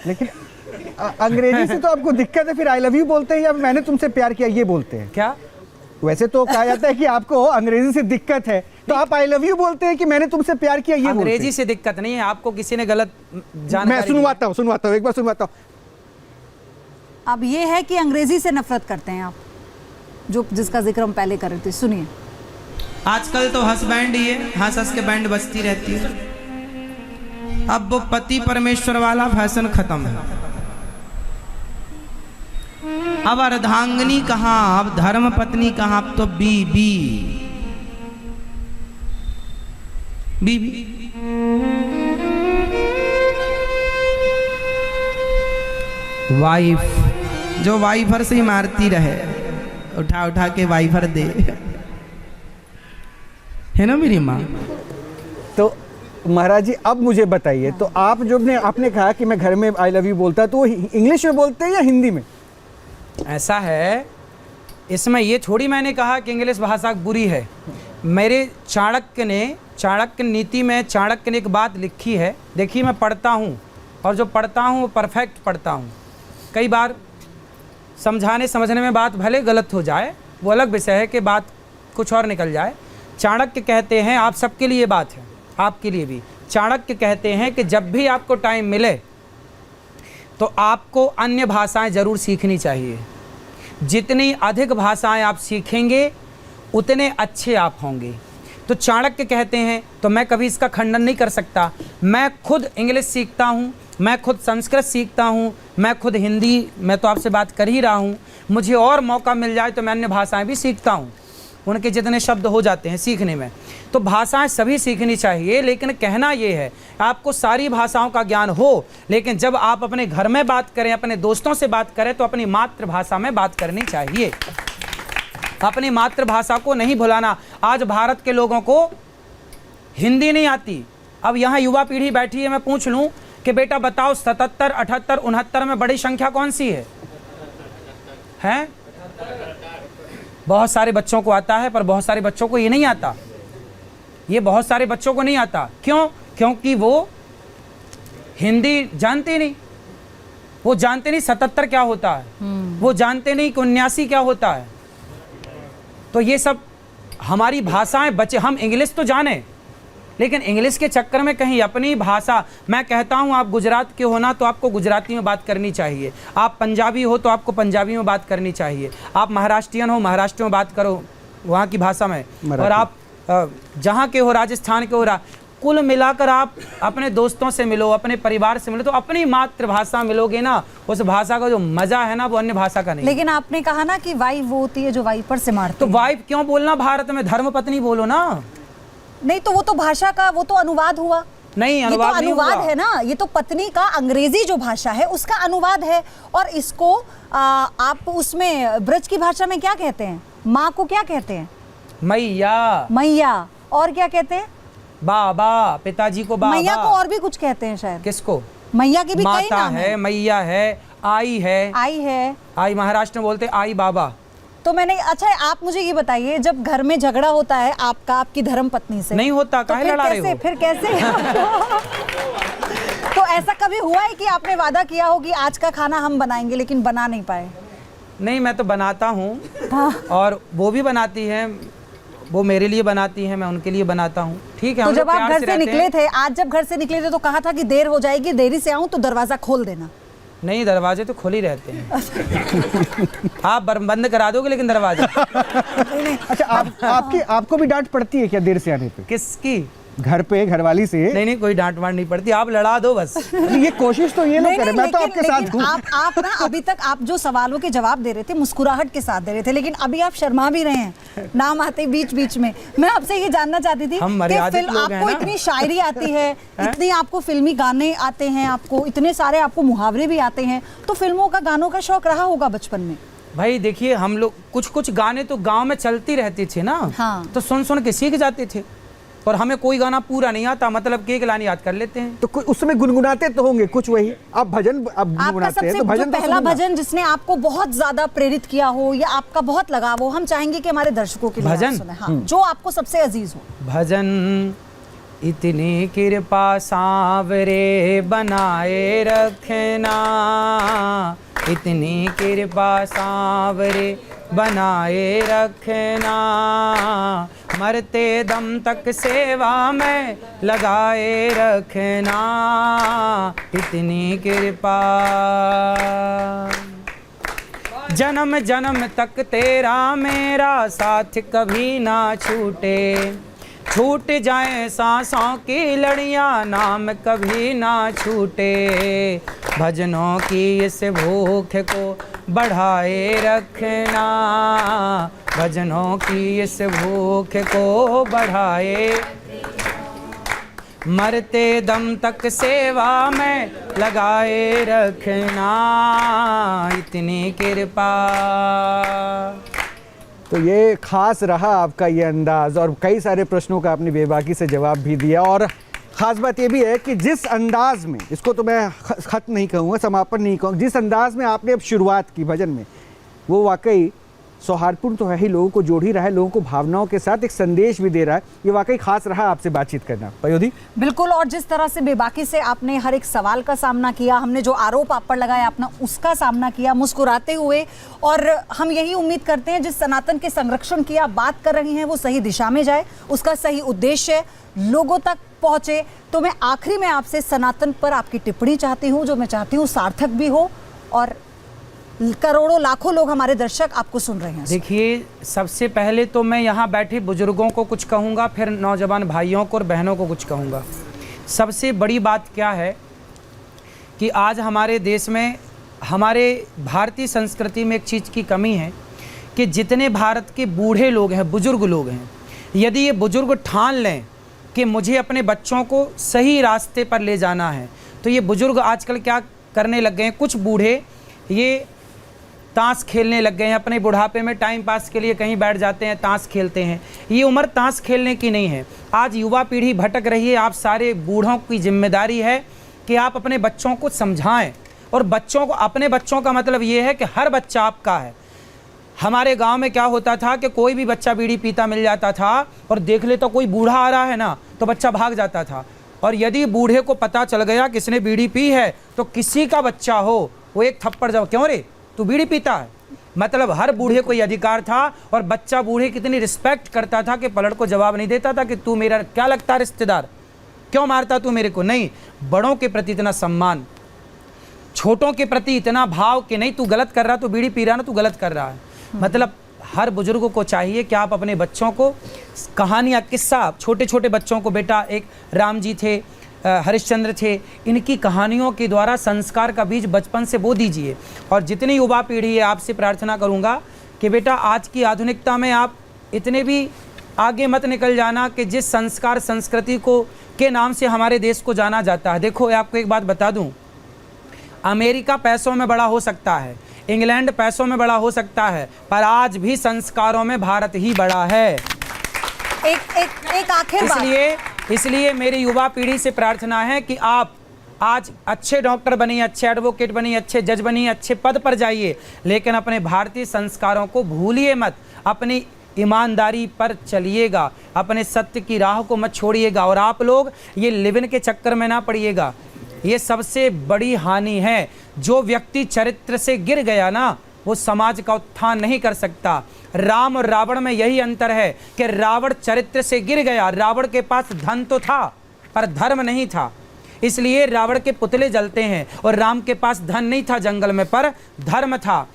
लेकिन अंग्रेजी से तो आपको दिक्कत है, फिर आई लव यू बोलते हैं या मैंने तुमसे प्यार किया ये बोलते हैं क्या? वैसे तो कहा जाता है कि आपको अंग्रेजी से दिक्कत है, तो आप आई लव यू बोलते हैं कि मैंने तुमसे प्यार किया ये अंग्रेजी से दिक्कत नहीं है, आपको किसी ने गलत जानकारी मैं सुनवाता हूँ एक बार सुनवाता हूँ। अब ये है कि अंग्रेजी से नफरत करते हैं आप, जो जिसका जिक्र हम पहले कर रहे थे, सुनिए। आजकल तो हंस बैंड ही है, हंस हंस के बैंड बजती रहती है। अब वो पति परमेश्वर वाला फैशन खत्म है। अब अर्धांगिनी कहाँ, अब धर्म पत्नी कहाँ, अब तो बीबी वाइफ, जो वाइफर से ही मारती रहे, उठा उठा के वाइफर दे, है ना मेरी माँ। तो महाराज जी अब मुझे बताइए, तो आप जो आपने कहा कि मैं घर में आई लव यू बोलता, तो वो इंग्लिश में बोलते हैं या हिंदी में? ऐसा है, इसमें ये थोड़ी मैंने कहा कि इंग्लिश भाषा बुरी है। मेरे चाणक्य नीति में चाणक्य ने एक बात लिखी है। देखिए मैं पढ़ता हूँ और जो पढ़ता हूँ वो परफेक्ट पढ़ता हूँ। कई बार समझाने समझने में बात भले गलत हो जाए, वो अलग विषय है कि बात कुछ और निकल जाए। चाणक्य कहते हैं, आप सबके लिए बात है, आपके लिए भी, चाणक्य कहते हैं कि जब भी आपको टाइम मिले तो आपको अन्य भाषाएं ज़रूर सीखनी चाहिए। जितनी अधिक भाषाएं आप सीखेंगे उतने अच्छे आप होंगे। तो चाणक्य कहते हैं, तो मैं कभी इसका खंडन नहीं कर सकता। मैं खुद इंग्लिश सीखता हूँ, मैं खुद संस्कृत सीखता हूँ, मैं खुद हिंदी, मैं तो आपसे बात कर ही रहा हूँ। मुझे और मौका मिल जाए तो मैं अन्य भाषाएं भी सीखता हूँ, उनके जितने शब्द हो जाते हैं सीखने में। तो भाषाएं सभी सीखनी चाहिए, लेकिन कहना ये है आपको सारी भाषाओं का ज्ञान हो, लेकिन जब आप अपने घर में बात करें, अपने दोस्तों से बात करें, तो अपनी मातृभाषा में बात करनी चाहिए। अपनी मातृभाषा को नहीं भुलाना। आज भारत के लोगों को हिंदी नहीं आती। अब यहाँ युवा पीढ़ी बैठी है, मैं पूछ लूँ कि बेटा बताओ 77, 78, 69 में बड़ी संख्या कौन सी है? हैं? बहुत सारे बच्चों को आता है, पर बहुत सारे बच्चों को ये नहीं आता। ये बहुत सारे बच्चों को नहीं आता। क्यों? क्योंकि वो हिंदी जानते नहीं। वो जानते नहीं 77 क्या होता है, वो जानते नहीं कि 79 क्या होता है। तो ये सब हमारी भाषाएं बचे। हम इंग्लिश तो जाने, लेकिन इंग्लिश के चक्कर में कहीं अपनी भाषा, मैं कहता हूं आप गुजरात के हो ना तो आपको गुजराती में बात करनी चाहिए, आप पंजाबी हो तो आपको पंजाबी में बात करनी चाहिए, आप महाराष्ट्रियन हो महाराष्ट्र में बात करो वहाँ की भाषा में, और आप जहाँ के हो, राजस्थान के हो, कुल मिलाकर आप अपने दोस्तों से मिलो, अपने परिवार से मिलो, तो अपनी मातृभाषा मिलोगे ना, उस भाषा का जो मजा है ना वो अन्य भाषा का नहीं। लेकिन आपने कहा ना कि वाइफ वो होती है जो वाइपर से मारती तो वाइफ क्यों बोलना? भारत में धर्मपत्नी बोलो ना। नहीं तो वो तो भाषा का, वो तो अनुवाद हुआ। नहीं, ये तो अनुवाद है ना, ये तो पत्नी का अंग्रेजी जो भाषा है उसका अनुवाद है। और इसको आप उसमें ब्रज की भाषा में क्या कहते हैं? माँ को क्या कहते हैं? मैया। मैया। और क्या कहते हैं? बाबा। पिताजी को बाबा। मैया को और भी कुछ कहते हैं शायद। किसको? मैया की भी कई माता नाम है, मैया है, आई है। आई है। आई महाराष्ट्र में बोलते आई बाबा। तो मैंने, अच्छा आप मुझे ये बताइए, जब घर में झगड़ा होता है आपका आपकी धर्म पत्नी से, नहीं होता, तो काहे लड़ा रहे हो? फिर कैसे? तो ऐसा कभी हुआ है कि आपने वादा किया हो कि आज का खाना हम बनाएंगे, लेकिन बना नहीं पाए? नहीं, मैं तो बनाता हूँ और वो भी बनाती है, वो मेरे लिए बनाती है, मैं उनके लिए बनाता हूँ। ठीक है। तो जब आप घर से निकले थे, आज जब घर से निकले थे तो कहा था कि देर हो जाएगी, देरी से आऊँ तो दरवाजा खोल देना। नहीं, दरवाजे तो खुले रहते हैं। आप बंद करा दोगे लेकिन दरवाजा। नहीं। अच्छा, आपको भी डांट पड़ती है क्या देर से आने पे? किसकी? घर पे घरवाली से? नहीं, कोई डांट वाट नहीं पड़ती, आप लड़ा दो बस। ये कोशिश तो ये ना करें, मैं तो आपके साथ हूं। आप ना अभी तक आप जो सवालों के जवाब दे रहे थे मुस्कुराहट के साथ दे रहे थे, लेकिन अभी आप शर्मा भी रहे हैं, नाम आते बीच बीच में। मैं आपसे ये जानना चाहती थी कि आपको इतनी शायरी आती है, इतनी आपको फिल्मी गाने आते हैं, आपको इतने सारे आपको मुहावरे भी आते हैं, तो फिल्मों का, गानों का शौक रहा होगा बचपन में? भाई देखिए, हम लोग कुछ गाने तो गाँव में चलती रहती थी ना। हाँ। तो सुन के सीख जाते थे, और हमें कोई गाना पूरा नहीं आता, मतलब कि एक लाइन याद कर लेते हैं। तो उसमें गुनगुनाते तो होंगे कुछ, वही आप भजन अब गुनगुनाते हैं तो भजन, पहला भजन जिसने आपको बहुत ज्यादा प्रेरित किया हो या आपका बहुत लगाव हो, हम चाहेंगे कि हमारे दर्शकों के लिए भजन सुने। हाँ, जो आपको सबसे अजीज हो। भजन इतनी कृपा सांवरे बनाए रखना, इतनी कृपा सांवरे बनाए रखना, मरते दम तक सेवा में लगाए रखना, इतनी कृपा। जन्म जन्म तक तेरा मेरा साथ कभी ना छूटे, छूट जाए सांसों की लड़ियाँ नाम कभी ना छूटे, भजनों की इस भूख को बढ़ाए रखना, भजनों की इस भूख को बढ़ाए, मरते दम तक सेवा में लगाए रखना, इतनी कृपा। तो ये खास रहा आपका ये अंदाज़, और कई सारे प्रश्नों का आपने बेबाकी से जवाब भी दिया। और ख़ास बात ये भी है कि जिस अंदाज़ में, इसको तो मैं ख़त्म नहीं कहूँगा, समापन नहीं कहूँगा, जिस अंदाज़ में आपने अब शुरुआत की भजन में, वो वाकई सौहार्दपूर्ण तो है ही, लोगों को जोड़ ही रहा है, लोगों को भावनाओं के साथ एक संदेश भी दे रहा है। ये वाकई खास रहा आपसे बातचीत करना पयोधी। बिल्कुल, और जिस तरह से बेबाकी से आपने हर एक सवाल का सामना किया, हमने जो आरोप आप पर लगाया आपने उसका सामना किया मुस्कुराते हुए, और हम यही उम्मीद करते हैं जिस सनातन के संरक्षण की आप बात कर रही हैं वो सही दिशा में जाए, उसका सही उद्देश्य लोगों तक पहुंचे। तो मैं आखिरी में आपसे सनातन पर आपकी टिप्पणी चाहती हूँ, जो मैं चाहती हूँ सार्थक भी हो, और करोड़ों लाखों लोग हमारे दर्शक आपको सुन रहे हैं। देखिए, सबसे पहले तो मैं यहाँ बैठे बुजुर्गों को कुछ कहूँगा, फिर नौजवान भाइयों को और बहनों को कुछ कहूँगा। सबसे बड़ी बात क्या है कि आज हमारे देश में, हमारे भारतीय संस्कृति में एक चीज़ की कमी है कि जितने भारत के बूढ़े लोग हैं, बुजुर्ग लोग हैं, यदि ये बुजुर्ग ठान लें कि मुझे अपने बच्चों को सही रास्ते पर ले जाना है, तो ये बुजुर्ग आजकल क्या करने लग गए हैं, कुछ बूढ़े ये ताश खेलने लग गए हैं, अपने बुढ़ापे में टाइम पास के लिए कहीं बैठ जाते हैं, ताश खेलते हैं। ये उम्र ताश खेलने की नहीं है। आज युवा पीढ़ी भटक रही है, आप सारे बूढ़ों की जिम्मेदारी है कि आप अपने बच्चों को समझाएं, और बच्चों को, अपने बच्चों का मतलब ये है कि हर बच्चा आपका है। हमारे गांव में क्या होता था कि कोई भी बच्चा बीड़ी पीता मिल जाता था, और देख ले तो कोई बूढ़ा आ रहा है ना, तो बच्चा भाग जाता था। और यदि बूढ़े को पता चल गया किसने बीड़ी पी है, तो किसी का बच्चा हो वो एक थप्पड़ जाओ, क्यों रे तू बीड़ी पीता है। मतलब हर बूढ़े को ये अधिकार था, और बच्चा बूढ़े कितनी रिस्पेक्ट करता था कि पलट को जवाब नहीं देता था कि तू मेरा क्या लगता है रिश्तेदार, क्यों मारता तू मेरे को। नहीं, बड़ों के प्रति इतना सम्मान, छोटों के प्रति इतना भाव कि नहीं तू गलत कर रहा, तू बीड़ी पी रहा ना, तू गलत कर रहा है। मतलब हर बुजुर्ग को चाहिए कि आप अपने बच्चों को कहानियाँ, किस्सा, छोटे छोटे बच्चों को, बेटा एक राम जी थे, हरिश्चंद्र थे, इनकी कहानियों के द्वारा संस्कार का बीज बचपन से बो दीजिए। और जितनी युवा पीढ़ी है, आपसे प्रार्थना करूंगा कि बेटा आज की आधुनिकता में आप इतने भी आगे मत निकल जाना कि जिस संस्कार संस्कृति को के नाम से हमारे देश को जाना जाता है। देखो, आपको एक बात बता दूं, अमेरिका पैसों में बड़ा हो सकता है, इंग्लैंड पैसों में बड़ा हो सकता है, पर आज भी संस्कारों में भारत ही बड़ा है। एक आखिर इसलिए मेरी युवा पीढ़ी से प्रार्थना है कि आप आज अच्छे डॉक्टर बनिए, अच्छे एडवोकेट बनिए, अच्छे जज बनिए, अच्छे पद पर जाइए, लेकिन अपने भारतीय संस्कारों को भूलिए मत, अपनी ईमानदारी पर चलिएगा, अपने सत्य की राह को मत छोड़िएगा। और आप लोग ये लिविन के चक्कर में ना पड़िएगा, ये सबसे बड़ी हानि है। जो व्यक्ति चरित्र से गिर गया ना, वो समाज का उत्थान नहीं कर सकता। राम और रावण में यही अंतर है कि रावण चरित्र से गिर गया, रावण के पास धन तो था पर धर्म नहीं था, इसलिए रावण के पुतले जलते हैं। और राम के पास धन नहीं था जंगल में, पर धर्म था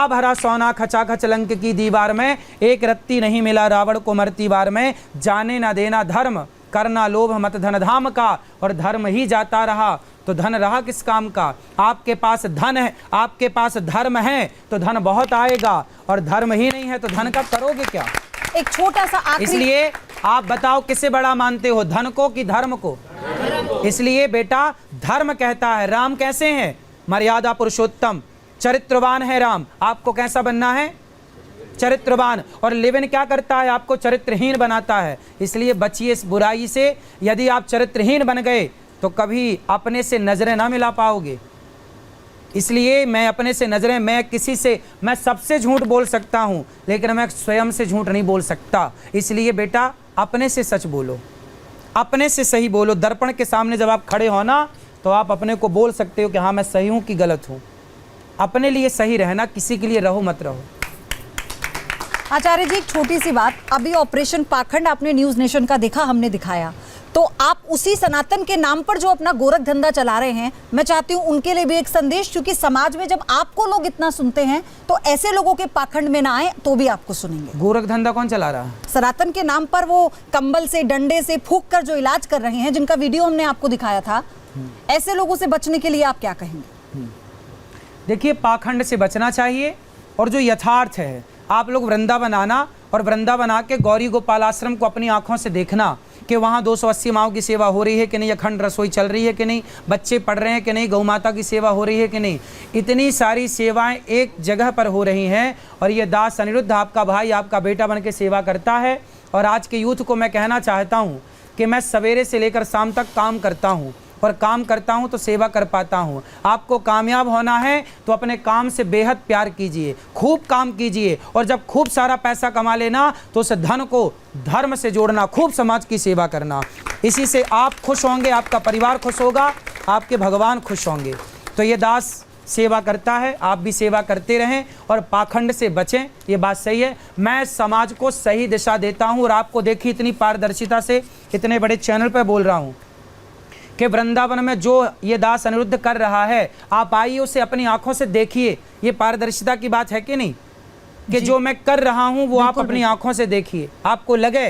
भरा सोना खचाखच लंक की दीवार में, एक रत्ती नहीं मिला रावण को मरती बार में, जाने ना देना धर्म, करना लोभ मत धन धाम का, और धर्म ही जाता रहा तो धन रहा किस काम का। आपके पास धन है, आपके पास धर्म है तो धन बहुत आएगा, और धर्म ही नहीं है तो धन का करोगे क्या। एक छोटा सा आखिरी, इसलिए आप बताओ किसे बड़ा मानते हो, धन को कि धर्म को। इसलिए बेटा धर्म कहता है, राम कैसे हैं, मर्यादा पुरुषोत्तम, चरित्रवान है राम। आपको कैसा बनना है, चरित्रवान। और लिविन क्या करता है, आपको चरित्रहीन बनाता है। इसलिए बचिए इस बुराई से। यदि आप चरित्रहीन बन गए तो कभी अपने से नजरें ना मिला पाओगे। इसलिए मैं अपने से नजरें, मैं सबसे झूठ बोल सकता हूं, लेकिन मैं स्वयं से झूठ नहीं बोल सकता। इसलिए बेटा अपने से सच बोलो। अपने से सही बोलो। दर्पण के सामने जब आप खड़े हो ना, तो आप अपने को बोल सकते हो कि हाँ मैं सही हूँ कि गलत हूँ। अपने लिए सही रहना, किसी के लिए रहो मत रहो। आचार्य जी, एक छोटी सी बात, अभी ऑपरेशन पाखंड आपने न्यूज नेशन का देखा, हमने दिखाया, तो आप उसी सनातन के नाम पर जो अपना गोरख धंधा चला रहे हैं, मैं चाहती हूँ उनके लिए भी एक संदेश, क्योंकि समाज में जब आपको लोग इतना सुनते हैं तो ऐसे लोगों के पाखंड में ना आए तो भी आपको सुनेंगे। गोरख धंधा कौन चला रहा है? सनातन के नाम पर वो कंबल से, डंडे से फूंक कर जो इलाज कर रहे हैं, जिनका वीडियो हमने आपको दिखाया था, ऐसे लोगों से बचने के लिए आप क्या कहेंगे? देखिए, पाखंड से बचना चाहिए, और जो यथार्थ है, आप लोग वृंदावन आना और वृंदावन आके गौरी गोपाल आश्रम को अपनी आंखों से देखना कि वहाँ 280 माओं की सेवा हो रही है कि नहीं, अखंड रसोई चल रही है कि नहीं, बच्चे पढ़ रहे हैं कि नहीं, गौ माता की सेवा हो रही है कि नहीं। इतनी सारी सेवाएं एक जगह पर हो रही हैं, और ये दास अनिरुद्ध आपका भाई, आपका बेटा बन के सेवा करता है। और आज के यूथ को मैं कहना चाहता हूँ कि मैं सवेरे से लेकर शाम तक काम करता हूँ, और काम करता हूं तो सेवा कर पाता हूं। आपको कामयाब होना है तो अपने काम से बेहद प्यार कीजिए, खूब काम कीजिए, और जब खूब सारा पैसा कमा लेना तो उस धन को धर्म से जोड़ना, खूब समाज की सेवा करना। इसी से आप खुश होंगे, आपका परिवार खुश होगा, आपके भगवान खुश होंगे। तो ये दास सेवा करता है, आप भी सेवा करते रहें और पाखंड से बचें, ये बात सही है। मैं समाज को सही दिशा देता हूँ, और आपको देखिए इतनी पारदर्शिता से इतने बड़े चैनल पर बोल रहा हूँ कि वृंदावन में जो ये दास अनिरुद्ध कर रहा है, आप आइए उसे अपनी आंखों से देखिए। ये पारदर्शिता की बात है कि नहीं, कि जो मैं कर रहा हूं वो आप अपनी आंखों से देखिए। आपको लगे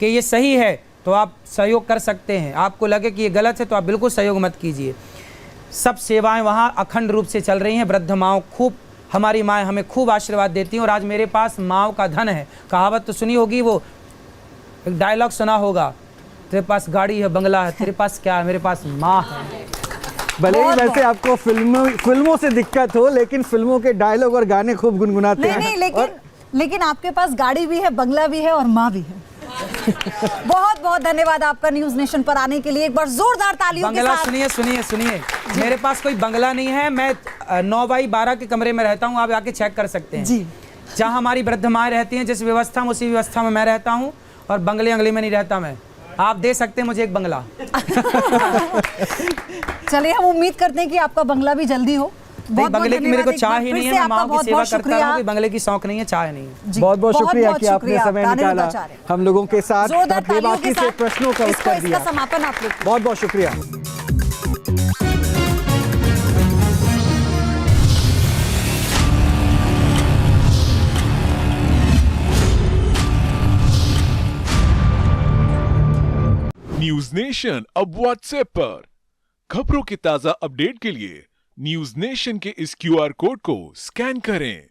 कि ये सही है तो आप सहयोग कर सकते हैं, आपको लगे कि ये गलत है तो आप बिल्कुल सहयोग मत कीजिए। सब सेवाएं वहाँ अखंड रूप से चल रही हैं। वृद्ध माओ खूब, हमारी माएँ हमें खूब आशीर्वाद देती हैं, और आज मेरे पास माओ का धन है। कहावत तो सुनी होगी, वो एक डायलॉग सुना होगा, तेरे पास गाड़ी है, बंगला है, तेरे पास क्या है, मेरे पास माँ है। भले ही वैसे आपको फिल्मों से दिक्कत हो, लेकिन फिल्मों के डायलॉग और गाने खूब गुनगुनाते हैं। नहीं, लेकिन आपके पास गाड़ी भी है, बंगला भी है और माँ भी है। बहुत बहुत धन्यवाद आपका न्यूज नेशन पर आने के लिए। एक बार जोरदार तालियों के साथ। सुनिए, मेरे पास कोई बंगला नहीं है, मैं 9x12 के कमरे में रहता हूँ, आप आके चेक कर सकते हैं जी। जहाँ हमारी वृद्ध माएँ रहती हैं, जिस व्यवस्था में उसी व्यवस्था में मैं रहता हूँ, और बंगले अंगले में नहीं रहता मैं। आप दे सकते हैं मुझे एक बंगला। चलिए, हम उम्मीद करते हैं कि आपका बंगला भी जल्दी हो। बहुत बंगले की मेरे को चाह ही नहीं है, मैं माँ की सेवा करता रहा हूँ, बंगले की शौक नहीं है, चाह नहीं है। बहुत बहुत शुक्रिया कि आपने समय निकाला हम लोगों के साथ बेबाकी से प्रश्नों का उत्तर दिया। समापन आप लोग, बहुत बहुत शुक्रिया। न्यूज नेशन अब व्हाट्सएप पर खबरों के ताजा अपडेट के लिए न्यूज नेशन के इस QR कोड को स्कैन करें।